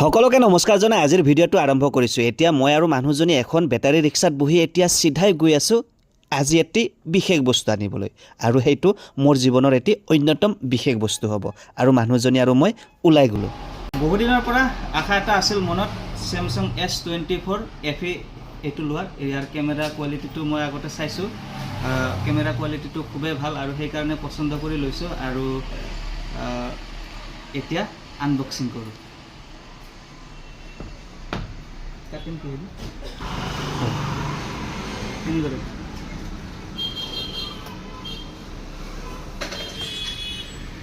সকলোকে নমস্কাৰ জনাই আজিৰ ভিডিঅ'টো আৰম্ভ কৰিছোঁ। এতিয়া মই আৰু মানুহজনী এখন বেটাৰী ৰিক্সাত বহি এতিয়া চিধাই গৈ আছোঁ আজি এটি বিশেষ বস্তু আনিবলৈ, আৰু সেইটো মোৰ জীৱনৰ এটি অন্যতম বিশেষ বস্তু হ'ব। আৰু মানুহজনী আৰু মই ওলাই গ'লোঁ। বহুদিনৰ পৰা আশা এটা আছিল মনত, Samsung S24 FE এইটো লোৱাৰ। ইয়াৰ কেমেৰা কোৱালিটিটো মই আগতে চাইছোঁ, কেমেৰা কোৱালিটিটো খুবেই ভাল আৰু সেইকাৰণে পচন্দ কৰি লৈছোঁ। আৰু এতিয়া আনবক্সিং কৰোঁ। কাটিং কৰি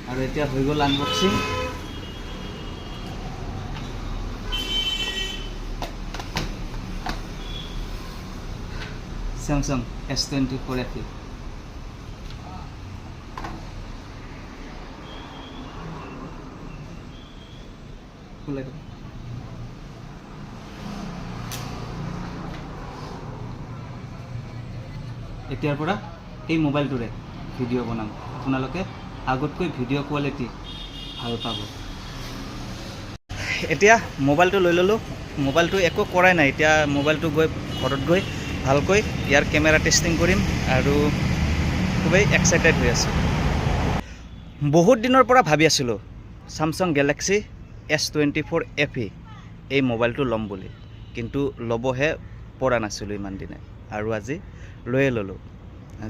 আৰু এতিয়া হৈ গ'ল আনবক্সিং। Samsung S24 FE এতিয়াৰ পৰা এই মোবাইলটোৰে ভিডিঅ' বনাম। আপোনালোকে আগতকৈ ভিডিঅ' কোৱালিটি ভাল পাব। এতিয়া মোবাইলটো লৈ ল'লোঁ। মোবাইলটো একো কৰাই নাই, এতিয়া মোবাইলটো গৈ ঘৰত গৈ ভালকৈ ইয়াৰ কেমেৰা টেষ্টিং কৰিম আৰু খুবেই এক্সাইটেড হৈ আছোঁ। বহুত দিনৰ পৰা ভাবি আছিলোঁ Samsung Galaxy S24 FE এই মোবাইলটো ল'ম বুলি, কিন্তু ল'বহে পৰা নাছিলোঁ ইমান দিনে, আৰু আজি লৈয়ে ল'লোঁ।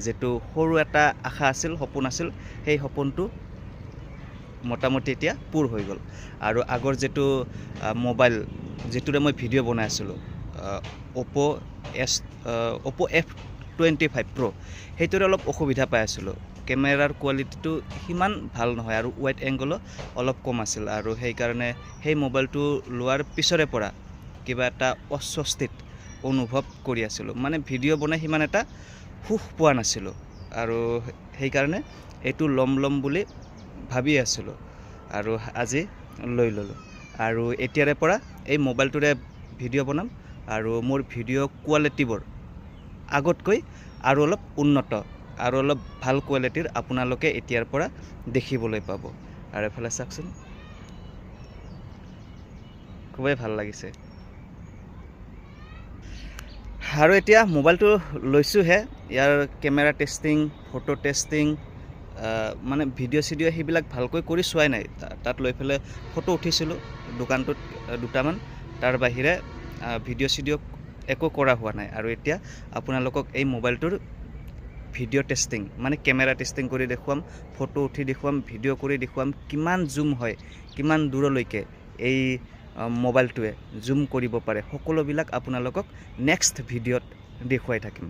যিটো সৰু এটা আশা আছিল, সপোন আছিল, সেই সপোনটো মোটামুটি এতিয়া পূৰ হৈ গ'ল। আৰু আগৰ যিটো মোবাইল যিটোৰে মই ভিডিঅ' বনাই আছিলোঁ, Oppo F25 Pro, সেইটোৰে অলপ অসুবিধা পাই আছিলোঁ। কেমেৰাৰ কোৱালিটিটো সিমান ভাল নহয় আৰু ৱাইড এংগলো অলপ কম আছিল, আৰু সেইকাৰণে সেই মোবাইলটো লোৱাৰ পিছৰে পৰা কিবা এটা অস্বস্তিত অনুভৱ কৰি আছিলোঁ। মানে ভিডিঅ' বনাই সিমান এটা সুখ পোৱা নাছিলোঁ, আৰু সেইকাৰণে এইটো ল'ম বুলি ভাবি আছিলোঁ, আৰু আজি লৈ ল'লোঁ। আৰু এতিয়াৰে পৰা এই মোবাইলটোৰে ভিডিঅ' বনাম, আৰু মোৰ ভিডিঅ' কোৱালিটিবোৰ আগতকৈ আৰু অলপ উন্নত আৰু অলপ ভাল কোৱালিটিৰ আপোনালোকে এতিয়াৰ পৰা দেখিবলৈ পাব। আৰু এফালে চাওকচোন, খুবেই ভাল লাগিছে। আৰু এতিয়া মোবাইলটো লৈছোঁহে, ইয়াৰ কেমেৰা টেষ্টিং, ফটো টেষ্টিং, মানে ভিডিঅ' চিডিঅ' সেইবিলাক ভালকৈ কৰি চোৱাই নাই। তাত লৈ পেলাই ফটো উঠিছিলোঁ দোকানটোত দুটামান, তাৰ বাহিৰে ভিডিঅ' চিডিঅ' একো কৰা হোৱা নাই। আৰু এতিয়া আপোনালোকক এই মোবাইলটোৰ ভিডিঅ' টেষ্টিং মানে কেমেৰা টেষ্টিং কৰি দেখুৱাম, ফটো উঠি দেখুৱাম, ভিডিঅ' কৰি দেখুৱাম, কিমান জুম হয়, কিমান দূৰলৈকে এই মোবাইলটোৱে জুম কৰিব পাৰে, সকলোবিলাক আপোনালোকক নেক্সট ভিডিঅ'ত দেখুৱাই থাকিম।